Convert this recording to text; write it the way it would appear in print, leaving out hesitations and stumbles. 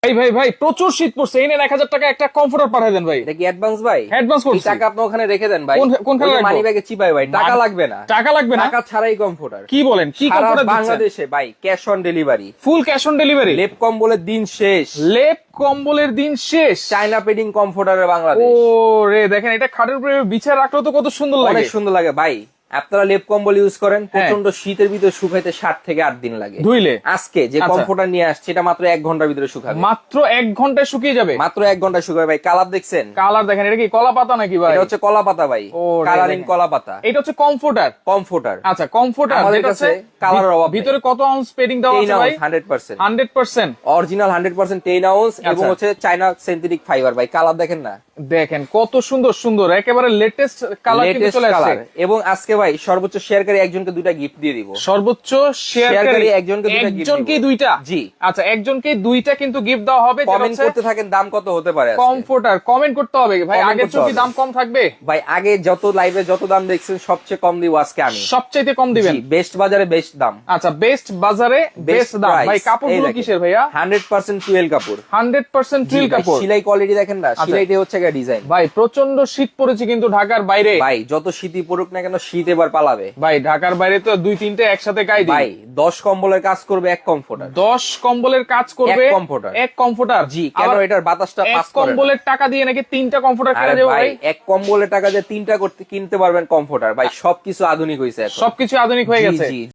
ভাই ভাই ভাই প্রচুর শীত পড়ছে, এই নেন 1000 টাকা একটা কমফোর্টার পাঠিয়ে দেন ভাই। এটা কি অ্যাডভান্স ভাই? অ্যাডভান্স করছি। টাকা আপনি ওখানে রেখে দেন ভাই। কোনখানে রাখবো? মানি ব্যাগে চিপাই ভাই, টাকা লাগবে না। টাকা লাগবে না? টাকা ছাড়াই কমফোর্টার। কি বলেন, কি সারা কমফোর্টার দিচ্ছেন? বাংলাদেশে ভাই cash on delivery, full cash on delivery. লেপ কম্বলের দিন শেষ। লেপ কম্বলের দিন শেষ। চায়না পেডিং কমফোর্টারে ও বাংলাদেশ। রে দেখেন, এটা খাটের উপরে বিছা রাখলেও তো কত সুন্দর লাগে। অনেক সুন্দর লাগে ভাই। আপনারা লেপ কম্বল ইউজ করেন, প্রচন্ড শীতের ভিতরে শুকাইতে 7 থেকে 8 দিন লাগে ধুইলে। আজকে যে আচ্ছা। কমফোর্টার নিয়ে আসছে এটা মাত্র 1 ঘন্টার ভিতরে শুকাবে। মাত্র 1 ঘন্টায় শুকিয়ে যাবে। মাত্র 1 ঘন্টায় শুকাবে ভাই। কালার দেখছেন? কালার দেখেন, এটা কি কলা পাতা নাকি ভাই? এটা হচ্ছে কলা পাতা ভাই, ও, কালারিং দেখেন। কলা পাতা। এটা হচ্ছে কমফোর্টার। কমফোর্টার আচ্ছা কমফোর্টার, আমাদের যেটা কাছে হচ্ছে কালারের অভাব নেই। ভিতরে কত আউন্স পেডিং দেওয়া আছে ভাই? 100% 100%। অরিজিনাল 100% 10 আউন্স এবং আচ্ছা। হচ্ছে চায়না সিনথেটিক ফাইবার ভাই। কালার দেখেন না, দেখেন কত সুন্দর সুন্দর, একেবারে লেটেস্ট কালার কিন্তু লেটেস্ট চলে আসছে। কালার। এবং আজকে ভাই সর্বোচ্চ শেয়ারকারী একজনকে 2টা গিফট দিয়ে দিব। সর্বোচ্চ শেয়ারকারী শেয়ারকারী একজনকেই 2টা। জি। আচ্ছা, একজনকে 2টা কিন্তু গিফট দেওয়া হবে। কমেন্ট করতে থাকেন দাম কত হতে পারে আজকে। কমফোর্টার কমেন্ট করতে হবে ভাই। Comment আগের করতে চেয়ে কি হবে। দাম কম থাকবে? ভাই আগে যত লাইভে যত দাম দেখছেন সবচেয়ে কম দিব আজকে আমি। সবচাইতে কম দিবেন? বেস্ট বাজারে বেস্ট দাম। আচ্ছা, বেস্ট বাজারে বেস্ট দাম। price। ভাই কাপড়গুলো এই দেখেন। কিসের ভাইয়া? 100% টুয়েল কাপড়। 100% টুইল জি ভাই, কাপড়। সেলাই কোয়ালিটি দেখেন না, সেলাইতে হচ্ছে একটা ডিজাইন। ভাই প্রচন্ড শীত পড়েছে কিন্তু ঢাকার বাইরে। ভাই যত শীতই পড়ুক না কেন, শীত এবার পালাবে। ভাই ঢাকার বাইরে তো 2-3টে একসাথে গায়ে দিই। ভাই 10 কম্বলের কাজ করবে এক কমফোর্টার। 10 কম্বলের কাজ করবে এক কমফোর্টার। এক কমফোর্টার। জি, কেন এটার বাতাসটা এক পাস করে না। কম্বলের টাকা দিয়ে নাকি 3টা কমফোর্টার আরে কেনা যাবে ভাই ভাই? এক কম্বলের টাকা দিয়ে 3টা করতে কিনতে পারবেন কমফোর্টার। ভাই সবকিছু আধুনিক হয়েছে এখন। সবকিছু আধুনিক হয়ে জি, গেছে। জি।